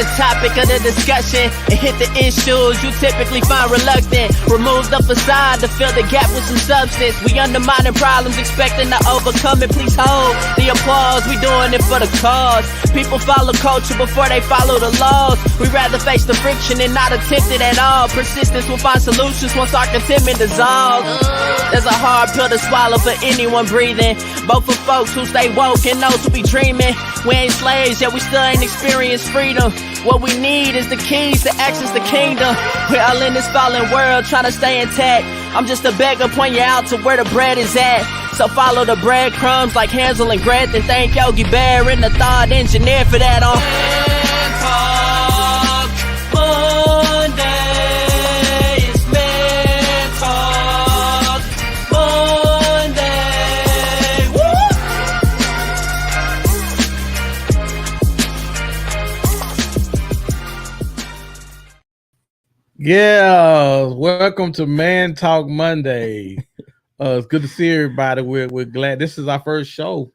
the topic of the discussion and hit the issues you typically find reluctant. Remove the facade to fill the gap with some substance. We undermining problems, expecting to overcome it. Please hold the applause. We doing it for the cause. People follow culture before they follow the laws. We rather face the friction and not attempt it at all. Persistence will find solutions once our contentment dissolves. There's a hard pill to swallow for anyone breathing, both for folks who stay woke and those who be dreaming. We ain't slaves, yet we still ain't experienced freedom. What we need is the keys to access the kingdom. We're all in this fallen world trying to stay intact. I'm just a beggar, point you out to where the bread is at. So follow the breadcrumbs like Hansel and Gretel. Thank Yogi Bear and the thought engineer for that on Yeah, welcome to Man Talk Monday. It's good to see everybody. We're glad this is our first show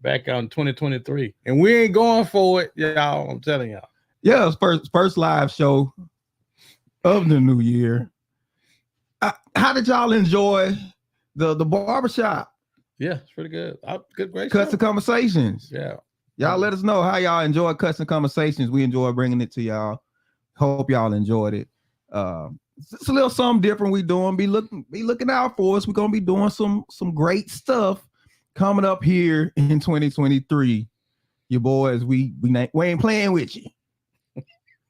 back on 2023, and we ain't going for it, y'all. I'm telling y'all. Yeah, it's first live show of the new year. How did y'all enjoy the barbershop? Yeah, it's pretty good. Great Custom Conversations. Yeah, y'all let us know how y'all enjoy Custom Conversations. We enjoy bringing it to y'all. Hope y'all enjoyed it. It's a little something different we doing. Be looking out for us. We're gonna be doing some great stuff coming up here in 2023. You boys, we ain't playing with you.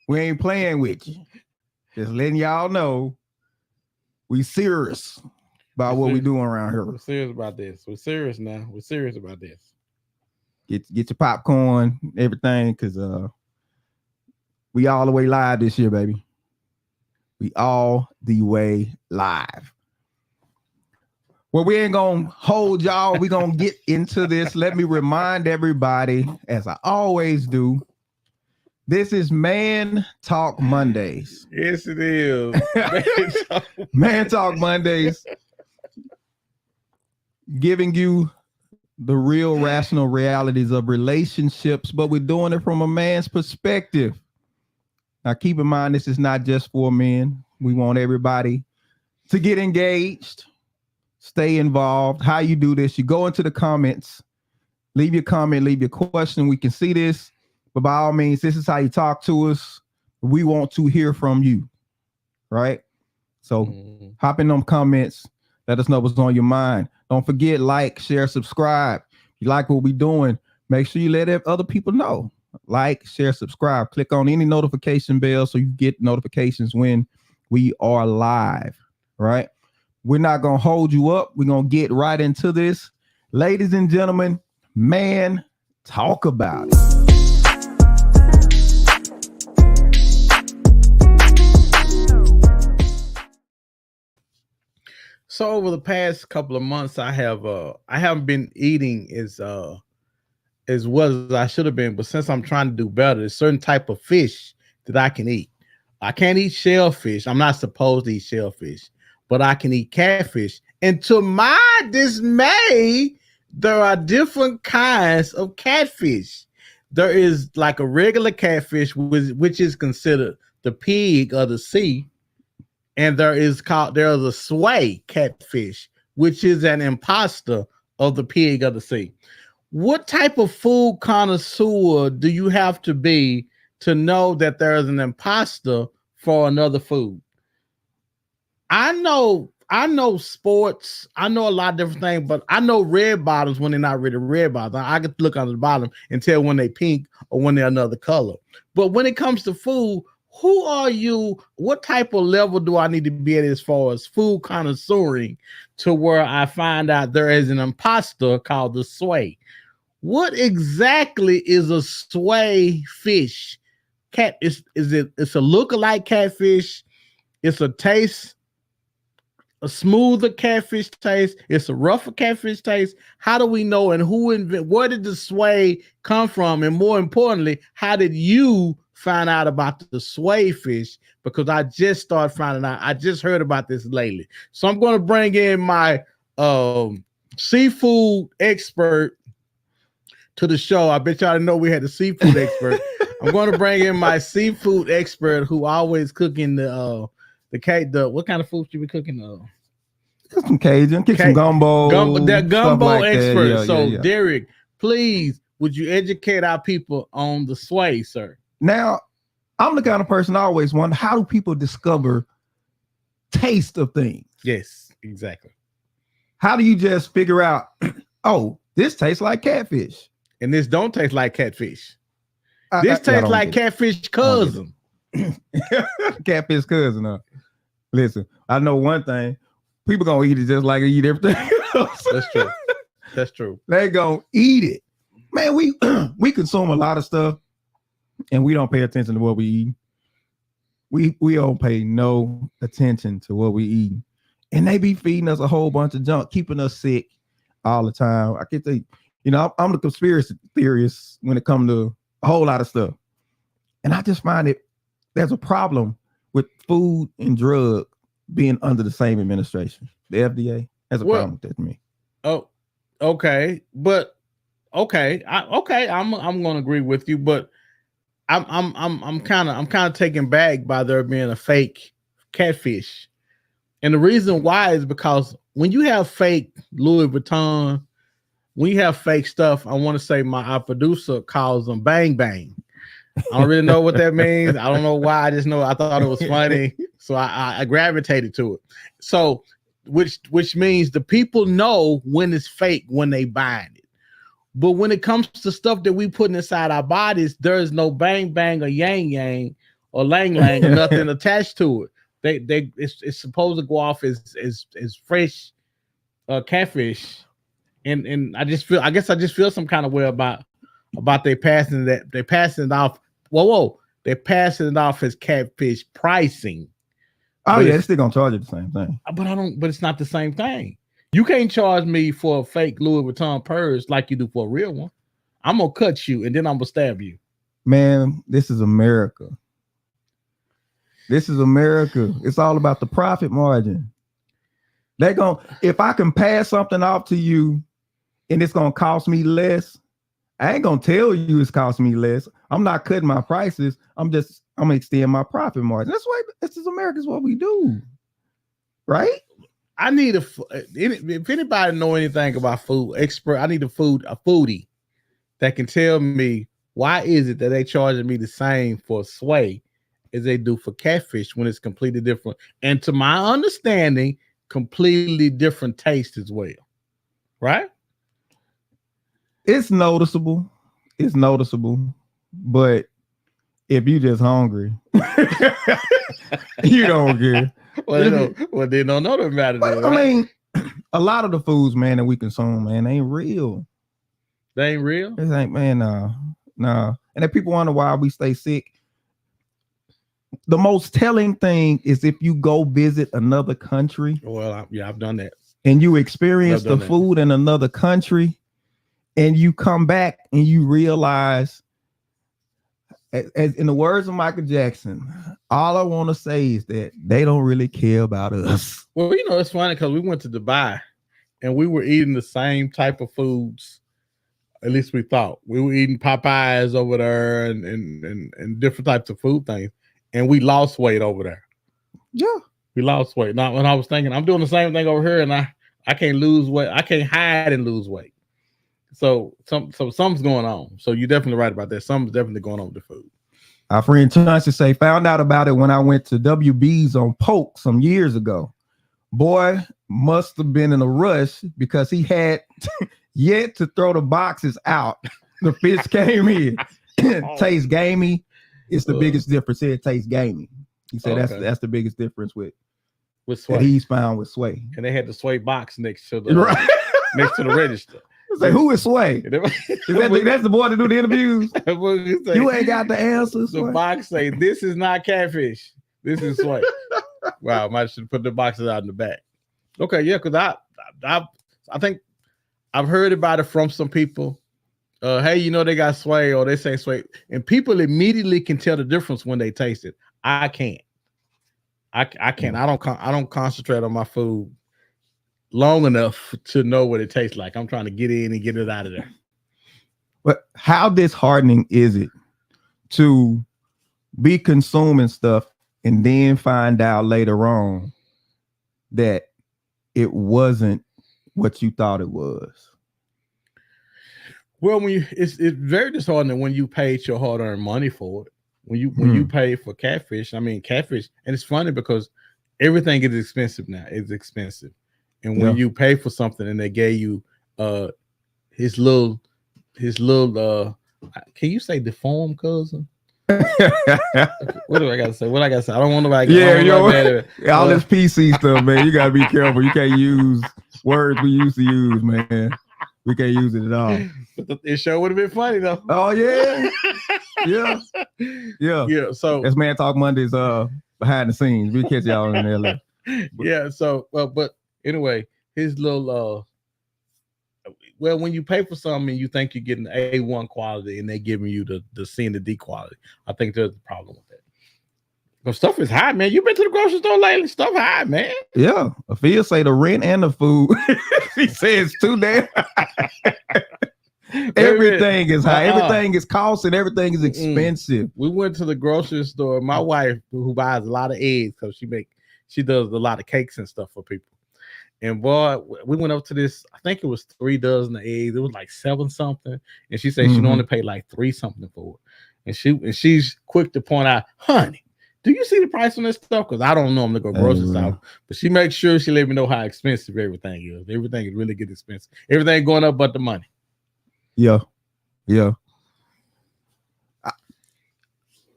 We ain't playing with you. Just letting y'all know we serious about what we doing around here. We're serious about this. We're serious now. We're serious about this. Get your popcorn, everything, because we all the way live this year, baby. We all the way live. Well, we ain't gonna hold y'all. We're gonna get into this. Let me remind everybody, as I always do, this is Man Talk Mondays. Yes, it is. Man Talk Mondays. Giving you the real rational realities of relationships, but we're doing it from a man's perspective. Now, keep in mind, this is not just for men. We want everybody to get engaged, stay involved. How you do this, you go into the comments, leave your comment, leave your question. We can see this, but by all means, this is how you talk to us. We want to hear from you, right? So hop in them comments. Let us know what's on your mind. Don't forget, like, share, subscribe. If you like what we're doing, make sure you let other people know. Like, share, subscribe. Click on any notification bell so you get notifications when we are live, right? We're not going to hold you up. We're going to get right into this. Ladies and gentlemen, man, talk about it. So over the past couple of months, I haven't been eating as well as I should have been, but since I'm trying to do better, there's certain type of fish that I can eat. I can't eat shellfish. I'm not supposed to eat shellfish, but I can eat catfish. And to my dismay, there are different kinds of catfish. There is like a regular catfish, which is considered the pig of the sea. And there's a sway catfish, which is an imposter of the pig of the sea. What type of food connoisseur do you have to be to know that there is an imposter for another food? I know sports. I know a lot of different things, but I know red bottoms when they're not really red bottoms. I can look under the bottom and tell when they pink or when they're another color. But when it comes to food, who are you? What type of level do I need to be at as far as food connoisseuring to where I find out there is an imposter called the sway? What exactly is a sway fish? It's a lookalike catfish. It's a smoother catfish taste. It's a rougher catfish taste. How do we know? And where did the sway come from? And more importantly, how did you find out about the sway fish? Because I just started finding out. I just heard about this lately. So I'm going to bring in my seafood expert to the show. I bet y'all didn't know we had a seafood expert. I'm going to bring in my seafood expert who always cooking the what kind of food you be cooking? Some Cajun, get some gumbo, that gumbo like expert. That. Yeah, Derek, please, would you educate our people on the sway, sir? Now, I'm the kind of person I always wonder, how do people discover taste of things? Yes, exactly. How do you just figure out, oh, this tastes like catfish, and this don't taste like catfish? This tastes like catfish cousin. Catfish cousin. Listen, I know one thing. People gonna eat it just like they eat everything else. That's true. That's true. They gonna eat it. Man, we consume a lot of stuff and we don't pay attention to what we eat. We don't pay no attention to what we eat. And they be feeding us a whole bunch of junk, keeping us sick all the time. I can think, I'm the conspiracy theorist when it comes to a whole lot of stuff. And I just find there's a problem with food and drug being under the same administration. The FDA has a problem with that to me. Oh, okay. But I'm gonna agree with you, but I'm kind of taken back by there being a fake catfish. And the reason why is because when you have fake Louis Vuitton, when you have fake stuff, I want to say our producer calls them bang bang. I don't really know what that means. I don't know why. I just know I thought it was funny. So I gravitated to it. So which means the people know when it's fake when they buying it. But when it comes to stuff that we put inside our bodies, there is no bang bang or yang yang or lang lang or nothing attached to it. It's supposed to go off as fresh catfish. And I guess I just feel some kind of way about they passing it off. Whoa, they're passing it off as catfish pricing. Oh yeah, they're still gonna charge you the same thing. But it's not the same thing. You can't charge me for a fake Louis Vuitton purse like you do for a real one. I'm gonna cut you and then I'm gonna stab you. Man, this is America. This is America. It's all about the profit margin. If I can pass something off to you and it's gonna cost me less, I ain't gonna tell you it's costing me less. I'm not cutting my prices. I'm gonna extend my profit margin. That's why this is America's what we do, right? I need if anybody know anything about food expert, I need a foodie that can tell me why is it that they charging me the same for sway as they do for catfish when it's completely different, and to my understanding, completely different taste as well, right? It's noticeable, but if you just hungry, you don't care. Well, they don't know the matter. Right? I mean, a lot of the foods, man, that we consume, man, ain't real. They ain't real? It ain't, man, no. And if people wonder why we stay sick, the most telling thing is if you go visit another country. Well, I've done that. And you experience the food in another country, and you come back and you realize, as in the words of Michael Jackson, all I want to say is that they don't really care about us. Well, it's funny because we went to Dubai and we were eating the same type of foods. At least we thought. We were eating Popeyes over there and different types of food things. And we lost weight over there. Yeah. We lost weight. Now, when I was thinking, I'm doing the same thing over here and I can't lose weight. I can't hide and lose weight. So something's going on. So you're definitely right about that. Something's definitely going on with the food. Our friend Chauncey say, found out about it when I went to WB's on Polk some years ago. Boy must have been in a rush because he had yet to throw the boxes out. The fish came in. Tastes gamey. It's the biggest difference here. It tastes gamey. He said that's the biggest difference with sway. That he's found with sway. And they had the sway box next to the next to the register. Say, who is Sway? That's the boy to do the interviews. You ain't got the answers. The box say, this is not catfish. This is Sway. Wow, might should put the boxes out in the back. Okay, yeah, because I think I've heard about it from some people. Hey, they got Sway, or they say Sway, and people immediately can tell the difference when they taste it. I can't. I can't. I don't concentrate on my food long enough to know what it tastes like. I'm trying to get in and get it out of there. But how disheartening is it to be consuming stuff and then find out later on that it wasn't what you thought it was? Well, it's very disheartening when you paid your hard-earned money for it. When you pay for catfish, I mean catfish, and it's funny because everything is expensive now. It's expensive, and when you pay for something and they gave you his little can you say deformed cousin? What do I gotta say? What I gotta say? I don't want nobody. All this PC stuff, man. You gotta be careful. You can't use words we used to use, man. We can't use it at all. But it sure would have been funny though. Oh yeah, yeah. So this Man Talk Mondays, behind the scenes. We catch y'all in there. Yeah. So, but anyway, his little well, when you pay for something, you think you're getting A1 quality, and they're giving you the C and the D quality. I think there's a problem with that. Because stuff is high, man. You've been to the grocery store lately. Stuff high, man. Yeah. Afia say the rent and the food. He says too damn. Everything is high. Everything is costing. Everything is expensive. We went to the grocery store. My wife, who buys a lot of eggs, because she does a lot of cakes and stuff for people. And boy, we went up to this. I think it was 3 dozen of eggs. It was like 7 something, and she said she'd only pay like 3 something for it. And she's quick to point out, honey, do you see the price on this stuff? Because I don't know. I'm gonna go grocery store, but she makes sure she let me know how expensive everything is. Everything is really getting expensive. Everything going up but the money. Yeah.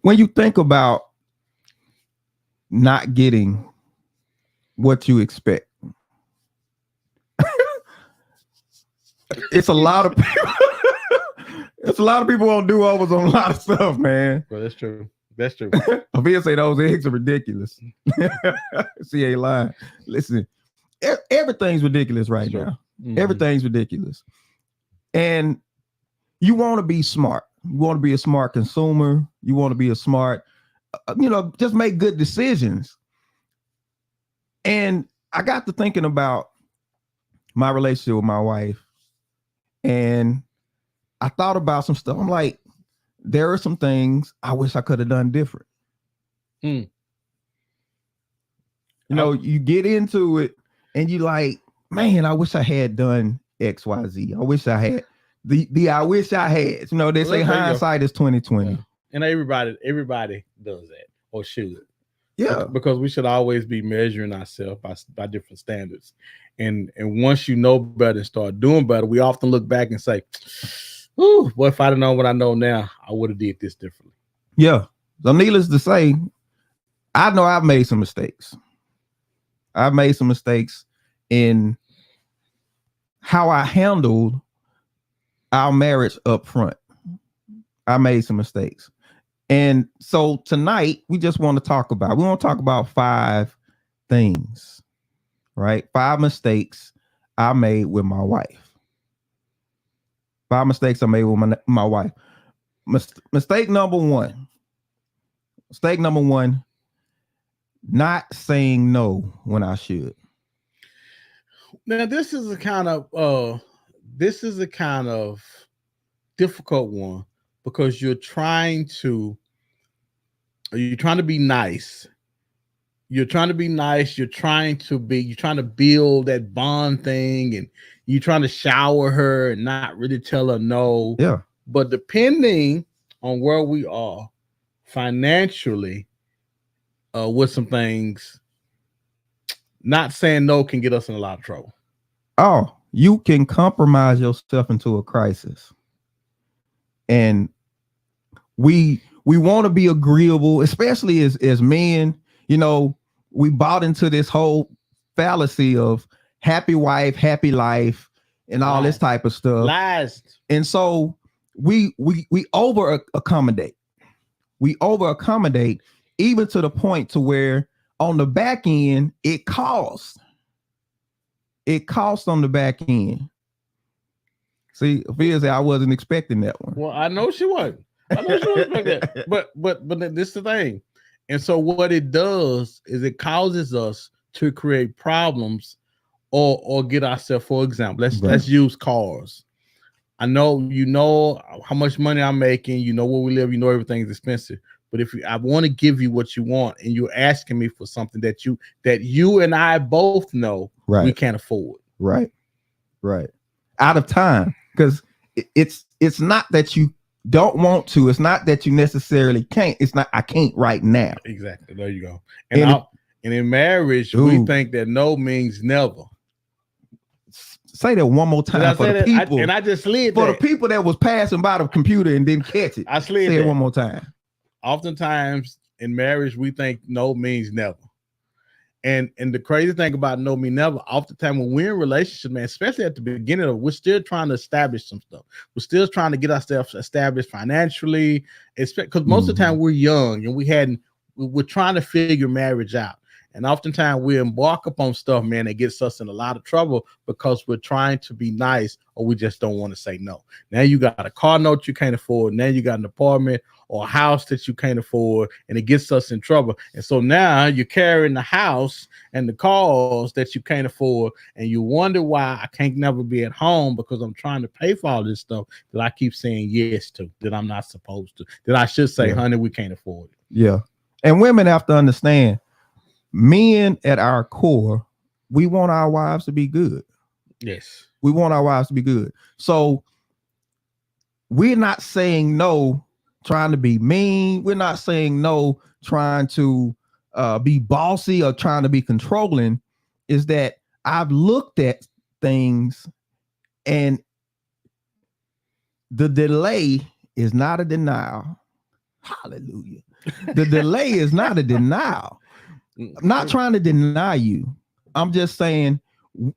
When you think about not getting what you expect, it's a lot of people. It's a lot of people won't do overs on a lot of stuff, man. Well, that's true. That's true. Avia say those eggs are ridiculous. She ain't lying. Listen, everything's ridiculous right now. Everything's ridiculous. And you want to be smart. You want to be a smart consumer. You want to be a smart, just make good decisions. And I got to thinking about my relationship with my wife. And I thought about some stuff. I'm like, there are some things I wish I could have done different. You get into it and you like, man, I wish I had done X, Y, Z. I wish I had I wish I had. They say hindsight is 2020. Yeah. And everybody does that or should. Yeah. Because we should always be measuring ourselves by different standards. And once you know better and start doing better, we often look back and say, ooh, boy, if I'd have known what I know now, I would have did this differently. Yeah. So needless to say, I know I've made some mistakes. I've made some mistakes in how I handled our marriage up front. I made some mistakes. And so tonight we want to talk about 5 things, right? 5 mistakes I made with my wife. 5 mistakes I made with my wife. Mistake number one, not saying no when I should. Now, this is a kind of difficult one because you're trying to be nice. You're trying to build that bond thing, and you're trying to shower her and not really tell her no. Yeah. But depending on where we are financially, with some things, not saying no can get us in a lot of trouble. Oh, you can compromise yourself into a crisis. And we want to be agreeable, especially as men. We bought into this whole fallacy of happy wife, happy life, and all this type of stuff. Lies. And so we over accommodate. We over accommodate even to the point to where on the back end it costs. It costs on the back end. See, Afia said I wasn't expecting that one. Well, I know she wasn't. That. But this is the thing. And so what it does is it causes us to create problems or get ourselves, for example, let's use cars. I know you know how much money I'm making, you know where we live, you know everything's expensive. But if I want to give you what you want and you're asking me for something that you and I both know we can't afford. Right. Out of time. Because it's not that you don't want to, it's not that you necessarily can't. It's not I can't right now. Exactly. There you go. And in marriage, we think that no means never. Say that one more time for the people. I just slid for the people that was passing by the computer and didn't catch it. I slid Say it one more time. Oftentimes in marriage, we think no means never. And the crazy thing about no means never, oftentimes when we're in relationship, man, especially at the beginning we're still trying to establish some stuff. We're still trying to get ourselves established financially, because most of the time we're young and we're trying to figure marriage out. And oftentimes we embark upon stuff, man, that gets us in a lot of trouble because we're trying to be nice or we just don't want to say no. Now you got a car note you can't afford. Now you got an apartment or a house that you can't afford, and it gets us in trouble. And so now you're carrying the house and the cars that you can't afford, and you wonder why I can't never be at home because I'm trying to pay for all this stuff that I keep saying yes to, that I'm not supposed to, that I should say, honey, we can't afford it. Yeah. And women have to understand, men at our core, we want our wives to be good. Yes. We want our wives to be good. So we're not saying no trying to be mean. We're not saying no trying to be bossy or trying to be controlling. Is that I've looked at things and the delay is not a denial. Hallelujah. The delay is not a denial. I'm not trying to deny you. I'm just saying,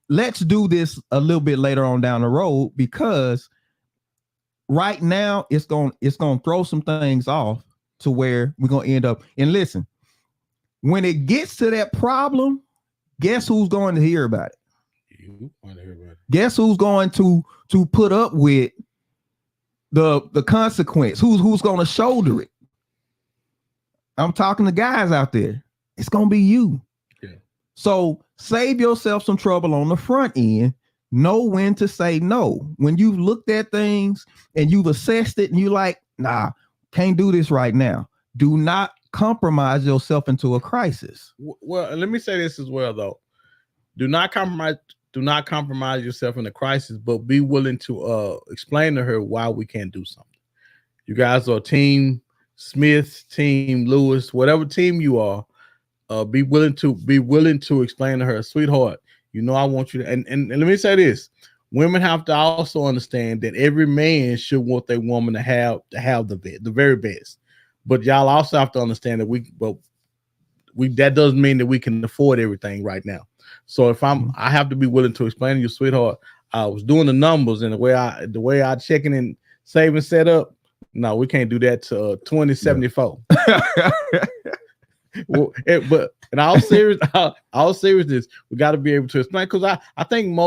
let's do this a little bit later on down the road, because right now it's going to throw some things off to where we're going to end up. And listen, when it gets to that problem, guess who's going to hear about it? You want to hear about it. Guess who's going to put up with the consequence? Who's going to shoulder it? I'm talking to guys out there. It's going to be you. Yeah. So save yourself some trouble on the front end. Know when to say no. When you've looked at things and you've assessed it and you're like, nah, can't do this right now. Do not compromise yourself into a crisis. Well, let me say this as well, though. Do not compromise yourself in a crisis, but be willing to explain to her why we can't do something. You guys are Team Smith, Team Lewis, whatever team you are. Be willing to explain to her, sweetheart, you know I want you to, and let me say this. Women have to also understand that every man should want their woman to have the very best. But y'all also have to understand that that doesn't mean that we can afford everything right now. So if I have to be willing to explain to you, sweetheart, I was doing the numbers and the way I checking and saving set up. No, we can't do that to 2074. Well, but in all seriousness, we got to be able to explain, because I think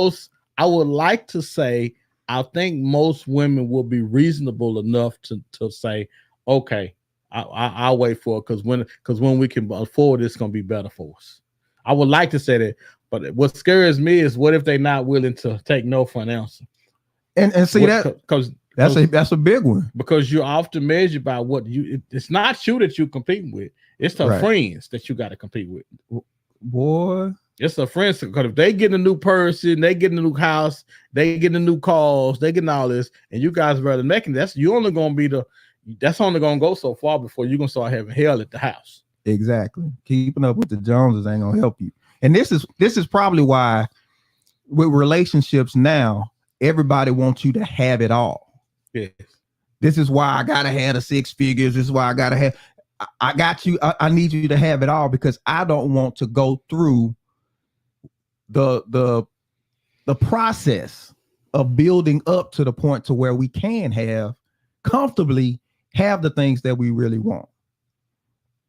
I would like to say, I think most women will be reasonable enough to say, okay, I'll wait for it, because when we can afford it, it's going to be better for us. I would like to say that, but what scares me is what if they're not willing to take no for an answer. And see because that's a big one, because you're often measured by what it's not you that you're competing with. It's the friends that you got to compete with. Boy, it's the friends, because if they get a new person, they get a new house, they get a new cars, they getting all this, and you guys are rather making that's only going to go so far before you're going to start having hell at the house. Exactly. Keeping up with the Joneses ain't going to help you. And this is probably why with relationships now, everybody wants you to have it all. Yes. This is why I gotta have the 6 figures. This is why I got you. I need you to have it all, because I don't want to go through the process of building up to the point to where we can comfortably have the things that we really want.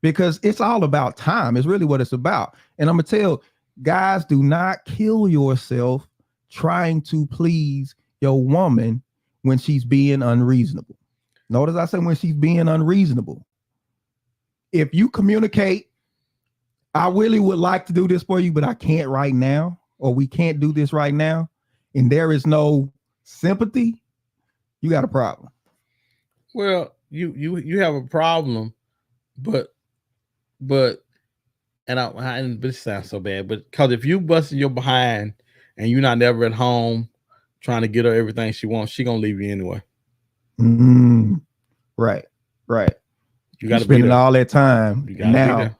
Because it's all about time. It's really what it's about. And I'm gonna tell guys, do not kill yourself trying to please your woman when she's being unreasonable. Notice I said when she's being unreasonable. If you communicate, I really would like to do this for you, but I can't right now, or we can't do this right now, and there is no sympathy, You got a problem. Well, you have a problem, but and this sounds so bad, but because if you busting your behind and you're not never at home trying to get her everything she wants, she gonna leave you anyway. Mm, right. You got to be spending there. all that time. You gotta now be there.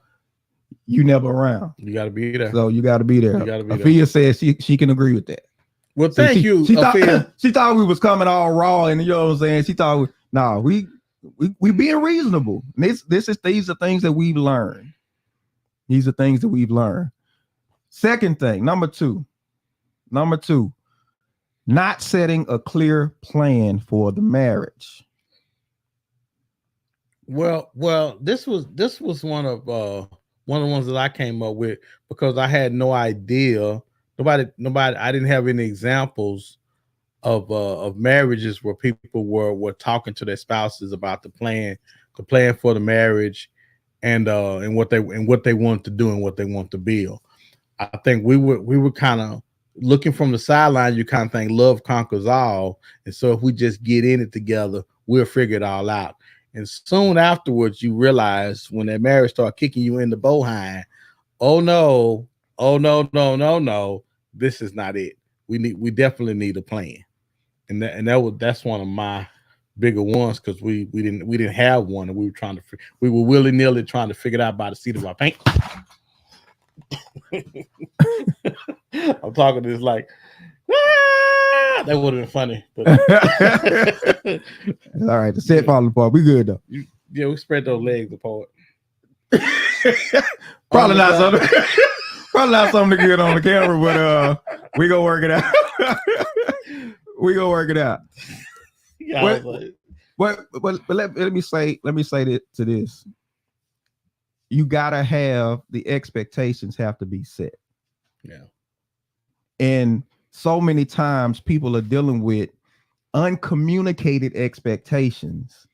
you never around. You got to be there. So you got to be there. You gotta be there. Afia says she can agree with that. Well, So thank you. She thought, Afia. she thought we was coming all raw, and you know what I'm saying. She thought, we being reasonable. These are things that we've learned. These are things that we've learned. Second thing, number two, not setting a clear plan for the marriage. Well, this was one of the ones that I came up with because I had no idea. Nobody. I didn't have any examples of marriages where people were talking to their spouses about the plan for the marriage, and what they want to do and what they want to build. I think we were kind of looking from the sideline. You kind of think love conquers all, and so if we just get in it together, we'll figure it all out. And soon afterwards, you realize when that marriage start kicking you in the behind, oh no, this is not it. We definitely need a plan, and that's one of my bigger ones because we didn't have one, and we were willy-nilly trying to figure it out by the seat of our pants. I'm talking this like that would have been funny, but all right, the set falling apart. We good though. Yeah, we spread those legs apart. Probably not something to get on the camera, but we gonna work it out. Yeah, but let me say this. You gotta have the expectations have to be set. Yeah. And so many times people are dealing with uncommunicated expectations.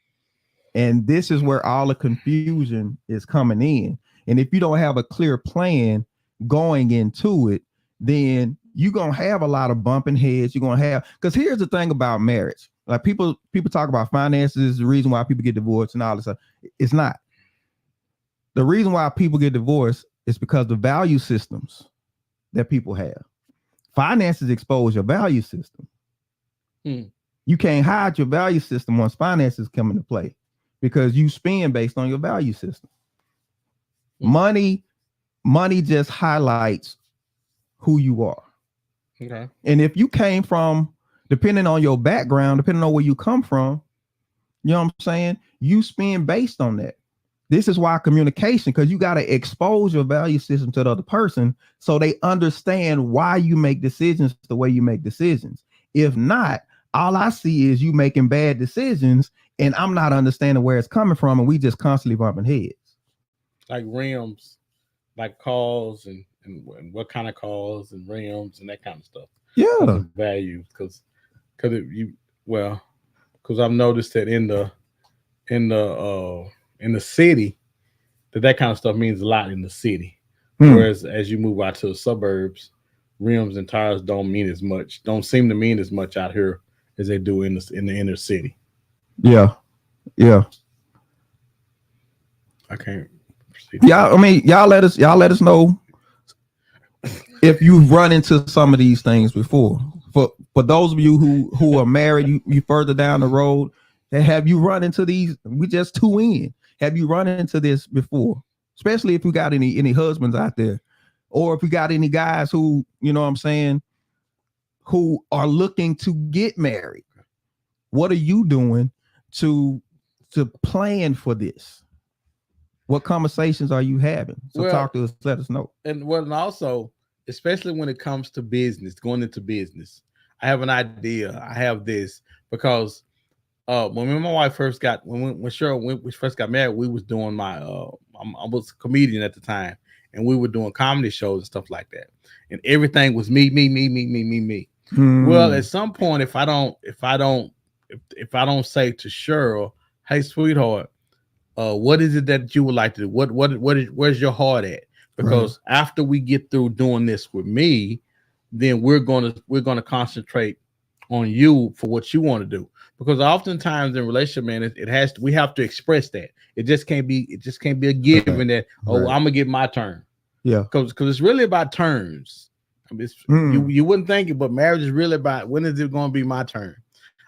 And this is where all the confusion is coming in. And if you don't have a clear plan going into it, then you're going to have a lot of bumping heads. You're going to have, because here's the thing about marriage. Like people talk about finances, the reason why people get divorced and all this stuff. It's not. The reason why people get divorced is because the value systems that people have. Finances expose your value system. You can't hide your value system once finances come into play because you spend based on your value system. Money just highlights who you are. Okay. And if you came from, depending on your background, depending on where you come from, you know what I'm saying? You spend based on that. This is why communication, because you got to expose your value system to the other person so they understand why you make decisions the way you make decisions. If not, all I see is you making bad decisions and I'm not understanding where it's coming from, and we just constantly bumping heads. Like rims, like cars and what kind of cars and rims and that kind of stuff. Yeah. Value because I've noticed that in the city that kind of stuff means a lot in the city. Whereas as you move out to the suburbs, rims and tires don't seem to mean as much out here as they do in the inner city. Yeah. I can't proceed. Yeah, I mean, y'all let us know if you've run into some of these things before. For those of you who are married, you further down the road, have you run into these? We just two in. Have you run into this before? Especially if you got any husbands out there, or if you got any guys who, you know what I'm saying, who are looking to get married. What are you doing to plan for this? What conversations are you having? So talk to us, let us know. And also, especially when it comes to business, going into business, I have an idea. I have this because when me and my wife first got when we first got married, we was doing I was a comedian at the time, and we were doing comedy shows and stuff like that, and everything was me. Well, at some point, if I don't say to Cheryl, hey sweetheart, what is it that you would like to do? Where's your heart at? Because after we get through doing this with me, then we're gonna concentrate on you for what you want to do. Because oftentimes in relationship, man, it has to, we have to express that. It just can't be a given that, oh, I'm gonna get my turn. Yeah. Because it's really about turns. I mean, you wouldn't think it, but marriage is really about when is it gonna be my turn?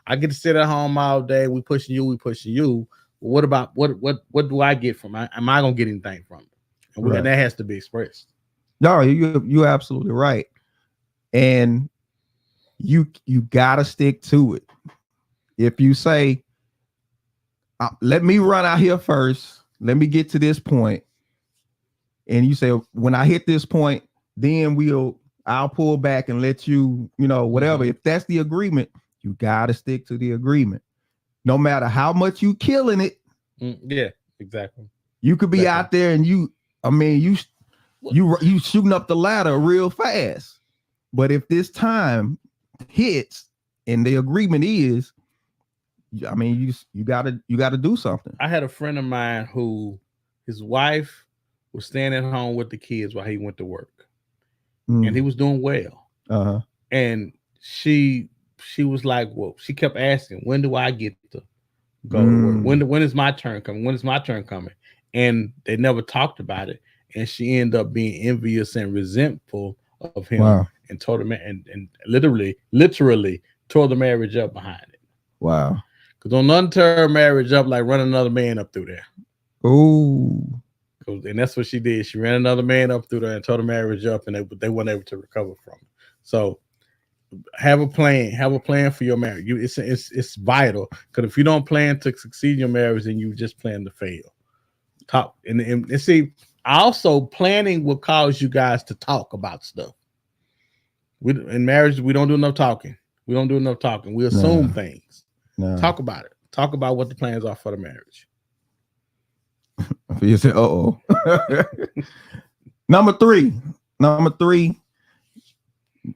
I get to sit at home all day, we pushing you. What about what do I get from it? Am I gonna get anything from it? And that has to be expressed. No, you're absolutely right. And you gotta stick to it. If you say, let me run out here first, let me get to this point, and you say, when I hit this point, then I'll pull back and let you, whatever. If that's the agreement, you gotta stick to the agreement. No matter how much you killing it. Yeah, exactly. You could be out there and you shooting up the ladder real fast. But if this time hits and the agreement is, I mean, you gotta do something. I had a friend of mine who his wife was staying at home with the kids while he went to work, and he was doing well. And she was like, well, she kept asking, when do I get to go to work? When is my turn coming? When is my turn coming? And they never talked about it. And she ended up being envious and resentful of him, and told him and literally tore the marriage up behind it. Wow. Because don't nothing tear a marriage up like running another man up through there. Oh. And that's what she did. She ran another man up through there and tore the marriage up, and they weren't able to recover from it. So have a plan. Have a plan for your marriage. It's vital, because if you don't plan to succeed in your marriage, then you just plan to fail. Talk and see. Also, planning will cause you guys to talk about stuff. In marriage, we don't do enough talking. We assume things. No. Talk about it. Talk about what the plans are for the marriage. You say, Number three.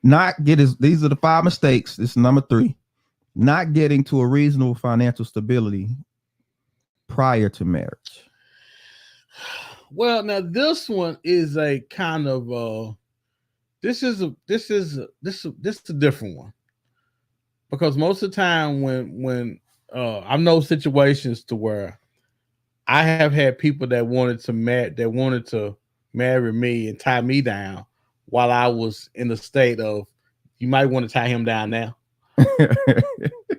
These are the 5 mistakes. This is number 3. Not getting to a reasonable financial stability prior to marriage. Well, now this one is a kind of this is a different one, because most of the time when I know situations to where I have had people that wanted to marry me and tie me down while I was in the state of, you might want to tie him down now,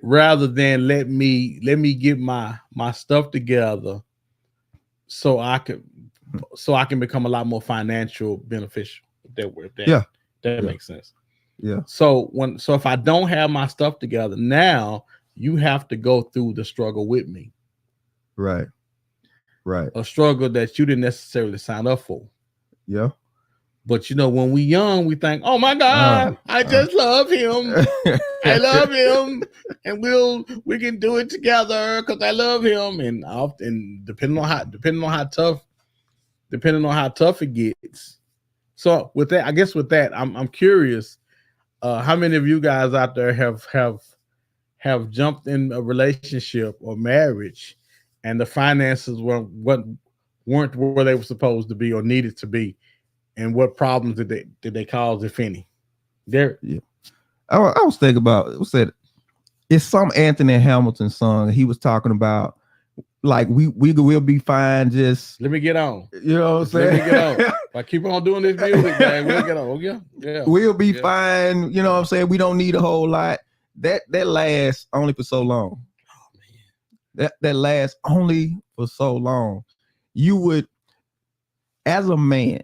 rather than let me get my stuff together so I can become a lot more financial beneficial. That makes sense. Yeah. So if I don't have my stuff together now, you have to go through the struggle with me. Right. A struggle that you didn't necessarily sign up for. Yeah. But when we young, we think, oh my God, I just love him. I love him, and we can do it together because I love him. And often, depending on how tough it gets. So with that, I'm curious, how many of you guys out there have jumped in a relationship or marriage, and the finances weren't where they were supposed to be or needed to be, and what problems did they cause, if any? There, yeah. I was thinking about it's some Anthony Hamilton song. He was talking about, like, we will be fine. Just let me get on. You know what I'm saying? Let me get on. If I keep on doing this music, man, we'll get on. Yeah. We'll be fine. You know what I'm saying? We don't need a whole lot. That lasts only for so long. Oh man. That lasts only for so long. You would, as a man,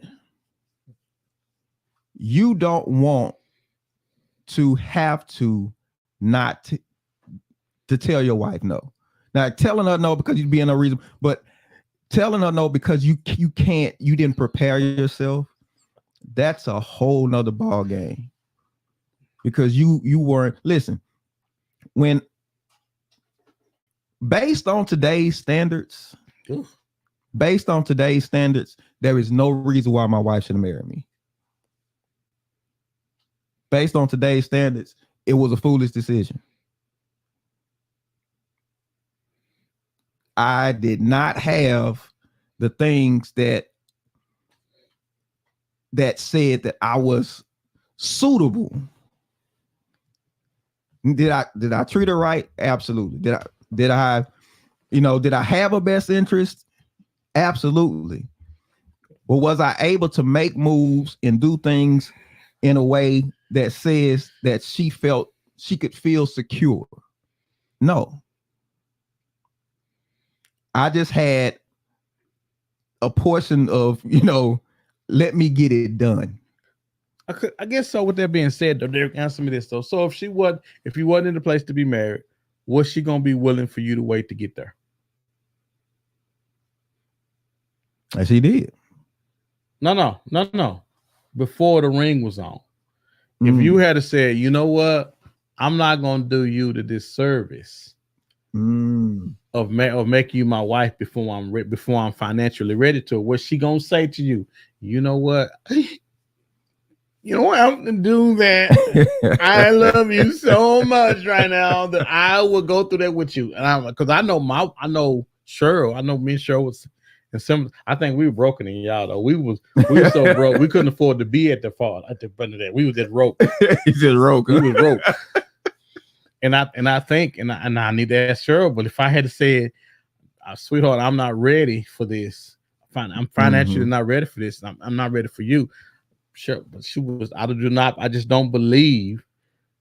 you don't want to have to not to tell your wife no. Now, telling her no because you'd be in no reason, but telling her no because you didn't prepare yourself, that's a whole nother ball game. Because you weren't, listen, when based on today's standards, there is no reason why my wife should marry me. Based on today's standards, it was a foolish decision. I did not have the things that said that I was suitable Did I treat her right? Absolutely. Did I have a best interest? Absolutely. But was I able to make moves and do things in a way that says that she felt she could feel secure? No. I just had a portion of, let me get it done. I guess so. With that being said, though, Derek, answer me this though. So if you wasn't in the place to be married, was she gonna be willing for you to wait to get there? And she did. No. Before the ring was on. If you had to say, you know what, I'm not gonna do you the disservice of making you my wife before I'm financially ready to. What's she gonna say to you? You know what? You don't have to do that. I love you so much right now that I will go through that with you. And because I know Cheryl. I know me and Cheryl was. And I think we were broken in y'all though. We were so broke we couldn't afford to be at the front of that. We was just broke. He said broke. We was broke. and I think I need to ask Cheryl. But if I had to say, sweetheart, I'm not ready for this. I'm financially not ready for this. I'm not ready for you. Sure, but she was. I just don't believe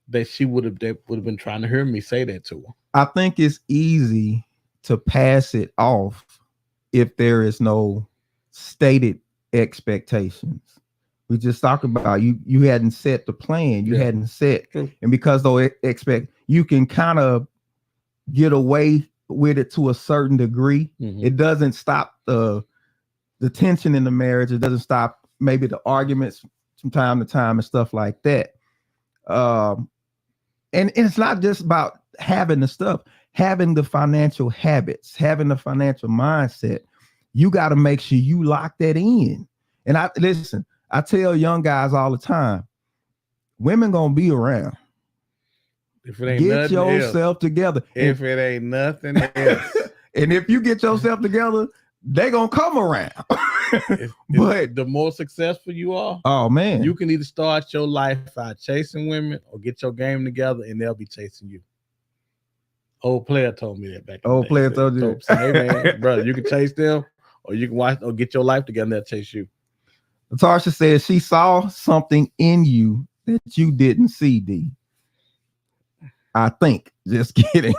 that she would have been trying to hear me say that to her. I think it's easy to pass it off if there is no stated expectations. We just talked about you hadn't set the plan, you hadn't set, and because though you can kind of get away with it to a certain degree. It doesn't stop the tension in the marriage. It doesn't stop maybe the arguments from time to time and stuff like that. And it's not just about having the stuff, having the financial habits, having the financial mindset. You got to make sure you lock that in. And I tell young guys all the time, women gonna be around. If it ain't get yourself together. If it ain't nothing else. And if you get yourself together, they gonna come around. But the more successful you are, oh man, you can either start your life by chasing women or get your game together and they'll be chasing you. Old player told me that back. Old player told you. Hey man, brother, you can chase them or you can watch or get your life together and they'll chase you. Tarsha says she saw something in you that you didn't see, D. I think. Just kidding.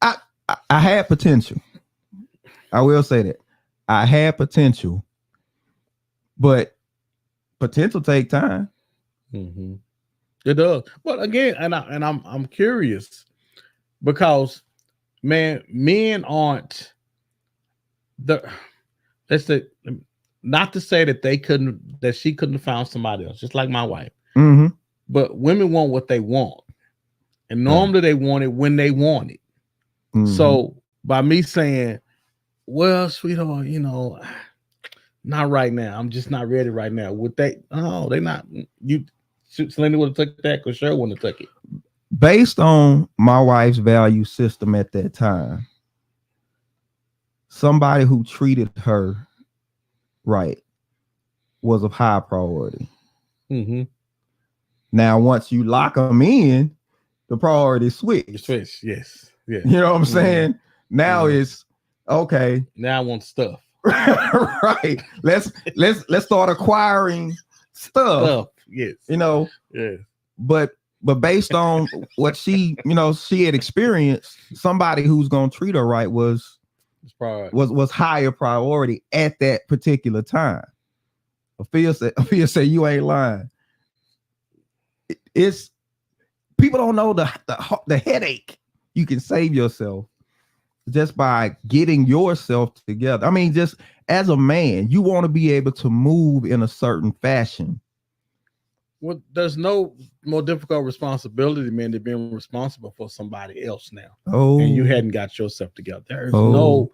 I had potential. I will say that. I had potential, but potential take time. It does. But again, I'm curious because man, men aren't let's say, not to say that she couldn't have found somebody else, just like my wife. But women want what they want. And normally they want it when they want it. So by me saying, well, sweetheart, not right now. I'm just not ready right now. Would they? Oh, they not. Selena would have took that because Cheryl wouldn't have took it. Based on my wife's value system at that time, somebody who treated her right was of high priority. Now, once you lock them in, the priority switch. Yes. Yeah. You know what I'm saying? Now it's okay. Now I want stuff. Right. Let's start acquiring stuff. Yes. Yeah. But based on what she had experienced, somebody who's gonna treat her right was higher priority at that particular time. Afia said you ain't lying. It's people don't know the headache you can save yourself just by getting yourself together. I mean, just as a man, you want to be able to move in a certain fashion. Well, there's no more difficult responsibility, man, than being responsible for somebody else now. Oh, and you hadn't got yourself together. There's no,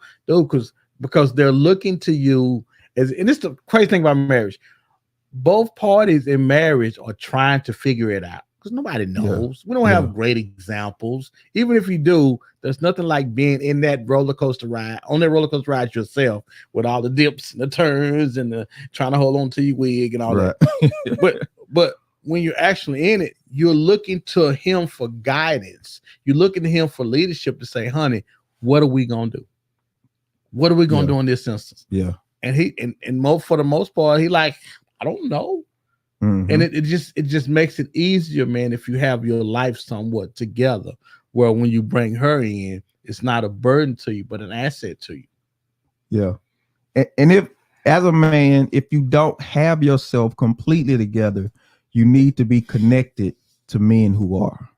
because they're looking to you and this is the crazy thing about marriage. Both parties in marriage are trying to figure it out because nobody knows. We don't have great examples. Even if you do, there's nothing like being in that roller coaster ride, on that roller coaster ride yourself with all the dips and the turns and the trying to hold on to your wig and all that. But when you're actually in it, you're looking to him for guidance. You're looking to him for leadership to say, honey, what are we gonna do? What are we gonna do in this instance? Yeah. And he and for the most part, he like, I don't know. And it just makes it easier, man, if you have your life somewhat together, where when you bring her in, it's not a burden to you, but an asset to you. Yeah. And if, as a man, if you don't have yourself completely together, you need to be connected to men who are.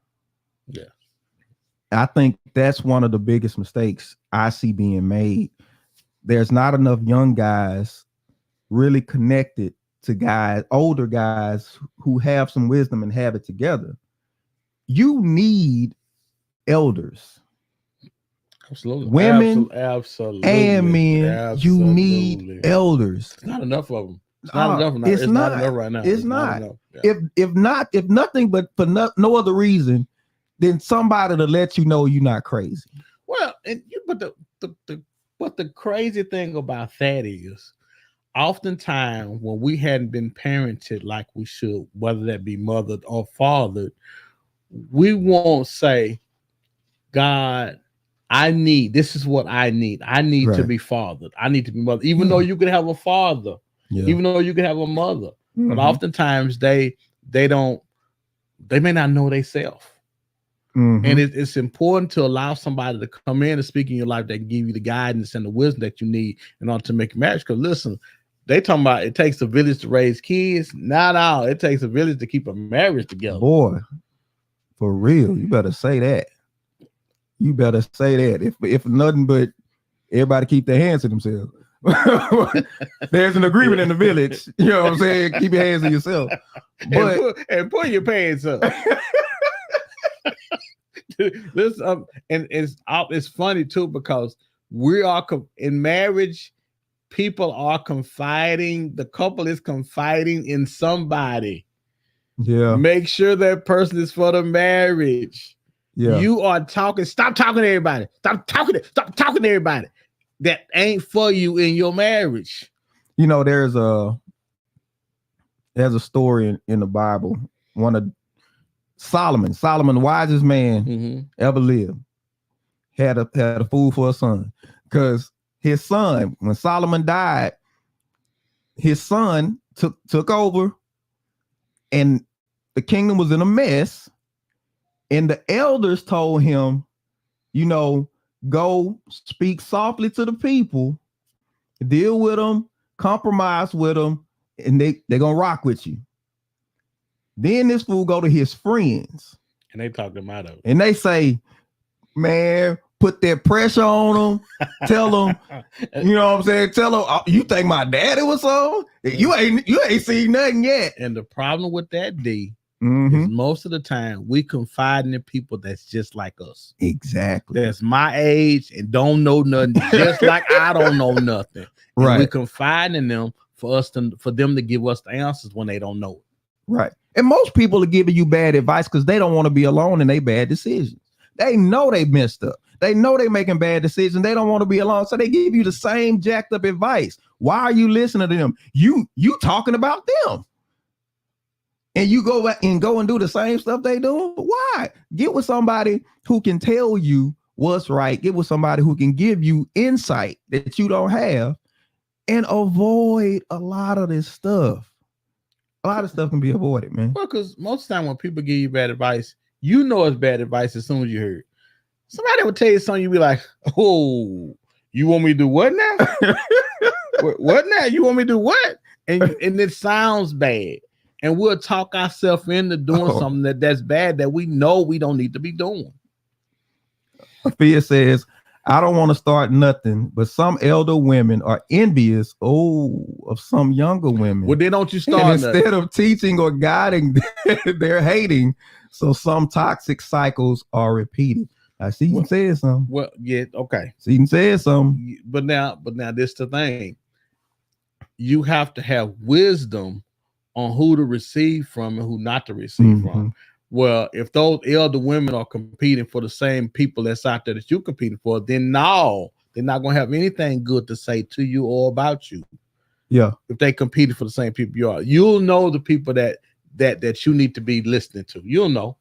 Yeah. I think that's one of the biggest mistakes I see being made. There's not enough young guys really connected to guys, older guys who have some wisdom and have it together. You need elders. Absolutely. Women absolutely. And men, absolutely. You need elders. It's not enough of them. It's not enough. It's not enough right now. It's not. Enough. Yeah. If nothing but for no other reason, then somebody to let you know you're not crazy. Well, but the crazy thing about that is, oftentimes when we hadn't been parented like we should, whether that be mothered or fathered, we won't say, God, this is what I need. I need to be fathered. I need to be mothered. Even though you could have a father, even though you could have a mother. But oftentimes they may not know themselves. And it's important to allow somebody to come in and speak in your life that can give you the guidance and the wisdom that you need in order to make a marriage. Because listen, they talking about it takes a village to raise kids. Not all. It takes a village to keep a marriage together. Boy, for real, you better say that. You better say that. If nothing but everybody keep their hands to themselves. There's an agreement in the village. You know what I'm saying? Keep your hands to yourself. But and pull your pants up. This and it's funny too, because we are in marriage. People are confiding. The couple is confiding in somebody. Yeah. Make sure that person is for the marriage. Yeah. You are talking. Stop talking to everybody. Stop talking to everybody that ain't for you in your marriage. You know, there's a story in the Bible. One of Solomon, the wisest man ever lived, had a fool for a son, because his son, when Solomon died, his son took over, and the kingdom was in a mess. And the elders told him, go speak softly to the people, deal with them, compromise with them, and they're going to rock with you. Then this fool go to his friends. And they talk them out of it. And they say, man, put that pressure on them. Tell them, you know what I'm saying? Tell them, oh, you think my daddy was on? You ain't seen nothing yet. And the problem with that, D, is most of the time we confide in people that's just like us. Exactly. That's my age and don't know nothing, just like I don't know nothing. Right. And we confide in them for them to give us the answers when they don't know it. Right. And most people are giving you bad advice because they don't want to be alone in their bad decisions. They know they messed up. They know they're making bad decisions. They don't want to be alone. So they give you the same jacked up advice. Why are you listening to them? You talking about them. And you go and do the same stuff they do. Why? Get with somebody who can tell you what's right. Get with somebody who can give you insight that you don't have, and avoid a lot of this stuff. A lot of stuff can be avoided, man. Well, because most of the time when people give you bad advice, you know it's bad advice as soon as you hear it. Somebody will tell you something, you be like, oh, you want me to do what now? What now? You want me to do what? And it sounds bad. And we'll talk ourselves into doing something that's bad that we know we don't need to be doing. Afia says, I don't want to start nothing, but some elder women are envious of some younger women. Well, then don't you start and instead of teaching or guiding, they're hating. So some toxic cycles are repeated. I see you said something. Well, yeah, okay. See you said something. But now this the thing. You have to have wisdom on who to receive from and who not to receive from. Well, if those elder women are competing for the same people that's out there that you're competing for, then no, they're not going to have anything good to say to you or about you. Yeah. If they competed for the same people you are, you'll know the people that that you need to be listening to. You'll know.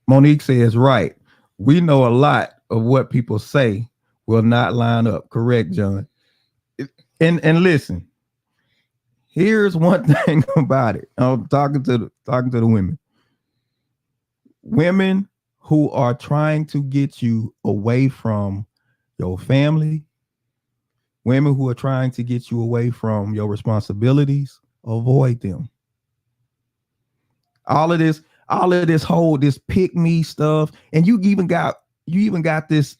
Monique says, right. We know a lot of what people say will not line up. Correct, John. And listen, here's one thing about it. I'm talking to the women. Women who are trying to get you away from your family, women who are trying to get you away from your responsibilities, avoid them. All of this pick me stuff, and you even got this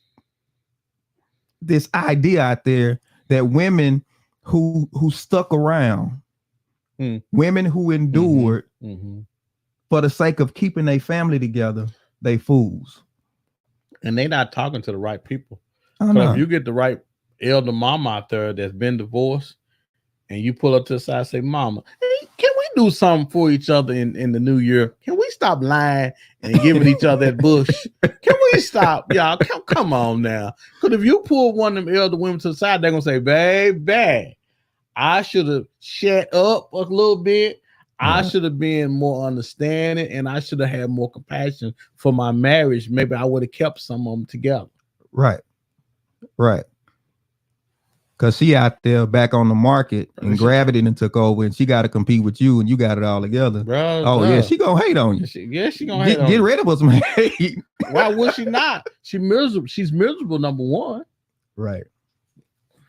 idea out there that women who stuck around, women who endured for the sake of keeping their family together, they fools. And they not talking to the right people. Oh, So no. if you get the right elder mama out there that's been divorced, and you pull up to the side and say, Mama, hey, can we do something for each other in the new year? Can we stop lying and giving each other that bush? Can we stop? Y'all, come on now. Because if you pull one of them elder women to the side, they're going to say, baby, I should have shut up a little bit. I should have been more understanding, and I should have had more compassion for my marriage. Maybe I would have kept some of them together. Right. Because she out there back on the market and gravity and took over, and she got to compete with you, and you got it all together. Yeah, she gonna hate on you. She gonna hate on you. Get rid of us, man. hate. Why would she not? She's miserable, number one. Right.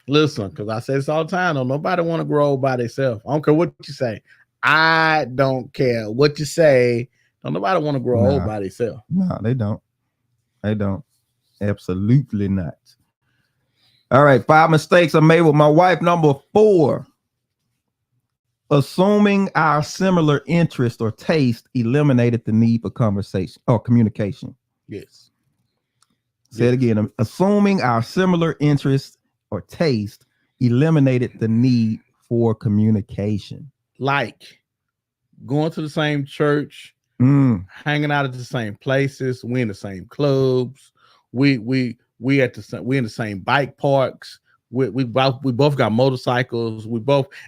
Listen, because I say this all the time. Don't nobody want to grow old by themselves. I don't care what you say. I don't care what you say. Don't nobody want to grow old by themselves. No, they don't. They don't. Absolutely not. All right, 5 mistakes I made with my wife. Number 4, assuming our similar interest or taste eliminated the need for conversation or communication. Yes. Say it again. Assuming our similar interest or taste eliminated the need for communication. Like going to the same church, hanging out at the same places, we in the same clubs, we in the same bike parks, we both got motorcycles,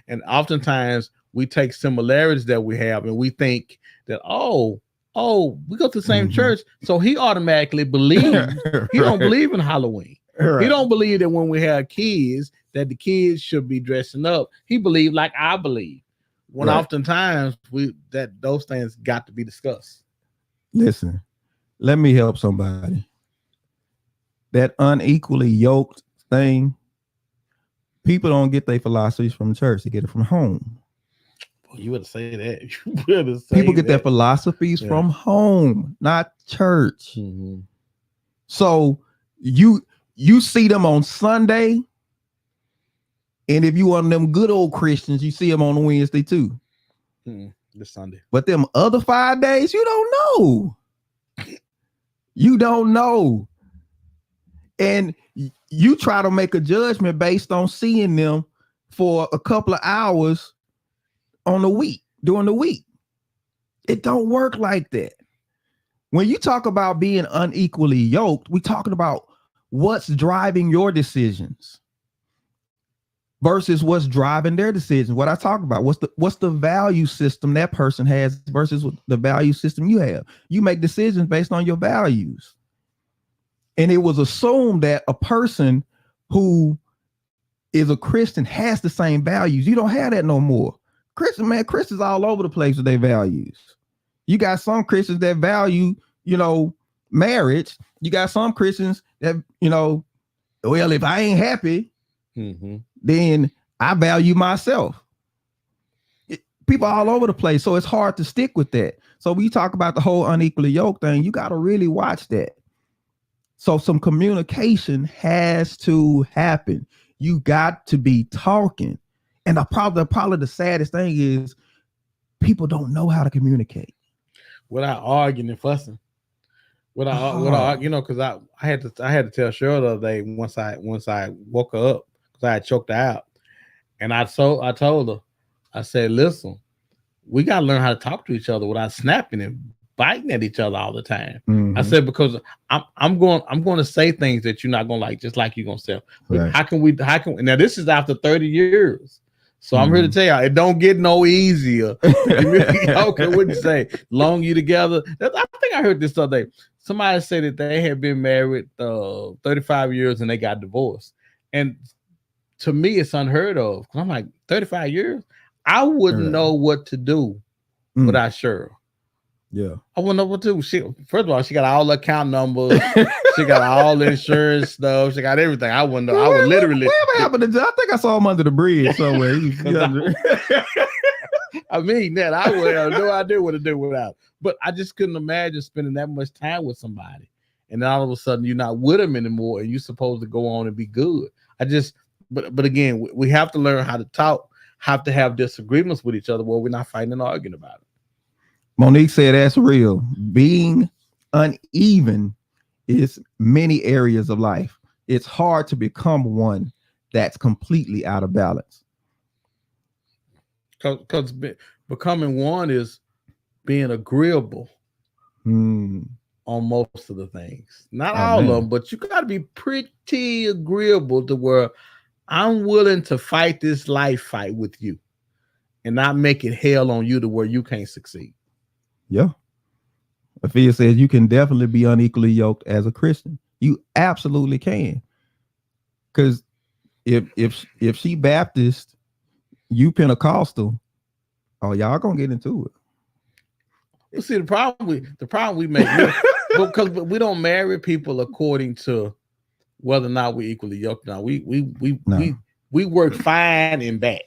and oftentimes we take similarities that we have and we think that we go to the same church, so he automatically believes he don't believe in Halloween. He don't believe that when we have kids that the kids should be dressing up. He believed like I believe. When oftentimes those things got to be discussed. Listen, let me help somebody. That unequally yoked thing, people don't get their philosophies from church. They get it from home. Well, you better say that. People get their philosophies from home, not church. So you see them on Sunday, and if you one of them good old Christians, you see them on Wednesday too. This Sunday. But them other 5 days, you don't know. You don't know. And you try to make a judgment based on seeing them for a couple of hours on the week, during the week. It don't work like that. When you talk about being unequally yoked, we're talking about what's driving your decisions versus what's driving their decisions. What I talk about, what's the value system that person has versus the value system you have. You make decisions based on your values. And it was assumed that a person who is a Christian has the same values. You don't have that no more. Christians all over the place with their values. You got some Christians that value, marriage. You got some Christians that, well, if I ain't happy, then I value myself. People all over the place. So it's hard to stick with that. So when you talk about the whole unequally yoked thing, you got to really watch that. So some communication has to happen. You got to be talking. And probably the saddest thing is people don't know how to communicate. Without arguing and fussing. Because I had to tell Cheryl the other day once I woke her up, because I had choked her out. And I told her, I said, listen, we gotta learn how to talk to each other without snapping and biting at each other all the time. I said, because I'm going to say things that you're not gonna like, just like you're gonna say. Right. How can now this is after 30 years. So I'm here to tell y'all, it don't get no easier. Okay, wouldn't you say? Long you together. I think I heard this other day. Somebody said that they had been married 35 years and they got divorced. And to me, it's unheard of. I'm like, 35 years? I wouldn't know what to do without Cheryl. Yeah. I wouldn't know what to do. First of all, she got all the account numbers. She got all the insurance stuff. She got everything. I wouldn't know. I would literally. What happened to? I think I saw him under the bridge somewhere. I mean that I would have no idea what to do without. But I just couldn't imagine spending that much time with somebody, and then all of a sudden you're not with them anymore, and you're supposed to go on and be good. But again, we have to learn how to talk. Have to have disagreements with each other where we're not fighting and arguing about it. Monique said that's real. Being uneven is many areas of life. It's hard to become one that's completely out of balance. Because becoming one is being agreeable on most of the things. Not all of them, but you got to be pretty agreeable to where I'm willing to fight this life fight with you and not make it hell on you to where you can't succeed. Yeah. Afia says you can definitely be unequally yoked as a Christian. You absolutely can. Because if she Baptist, you Pentecostal, oh, y'all gonna get into it. You see, the problem we make because we don't marry people according to whether or not we're equally yoked. Now we work fine and back.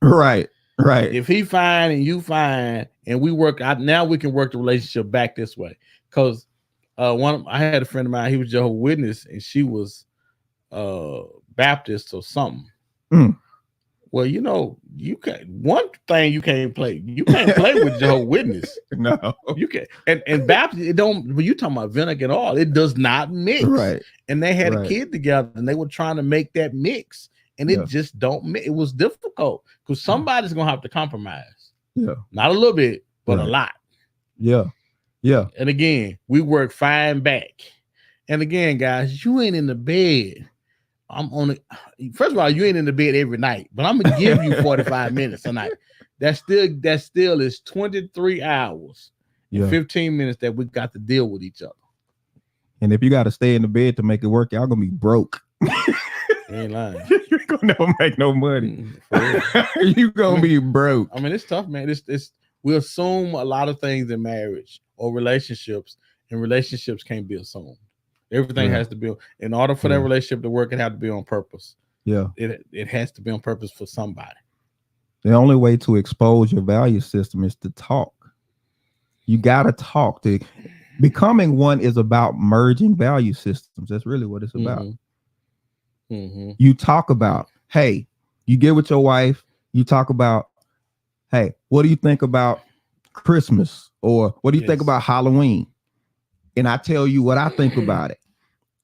Right. If he fine and you fine, and we work out, now we can work the relationship back this way. Because I had a friend of mine, he was Jehovah's Witness, and she was Baptist or something. Well, you can't. One thing you can't play. You can't play with Jehovah's Witness. No, you can't. And Baptist, it don't. When you talking about vinegar and oil, it does not mix. Right. And they had a kid together, and they were trying to make that mix, and it just don't mix. It was difficult because somebody's gonna have to compromise. Yeah, not a little bit, but a lot. Yeah. And again, we work fine back. And again, guys, you ain't in the bed. I'm on it. First of all, you ain't in the bed every night, but I'm gonna give you 45 minutes a night. That still is 23 hours and 15 minutes that we got to deal with each other. And if you got to stay in the bed to make it work, y'all gonna be broke. You ain't lying. You're gonna never make no money. You gonna be broke. I mean, it's tough, man. We assume a lot of things in marriage or relationships, and relationships can't be assumed. Everything has to be, in order for that relationship to work, it has to be on purpose. Yeah. It has to be on purpose for somebody. The only way to expose your value system is to talk. You gotta talk. Becoming one is about merging value systems. That's really what it's about. You talk about, hey, you get with your wife, you talk about, hey, what do you think about Christmas? Or what do you think about Halloween? And I tell you what I think about it.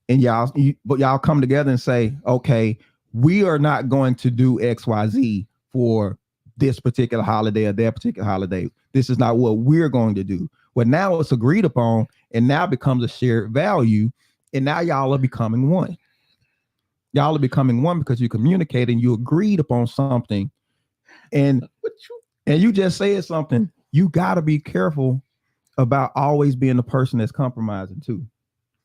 And y'all come together and say, okay, we are not going to do XYZ for this particular holiday or that particular holiday. This is not what we're going to do. Well, now it's agreed upon and now becomes a shared value. And now y'all are becoming one. Y'all are becoming one because you communicated and you agreed upon something. And you just said something. You got to be careful about always being the person that's compromising too.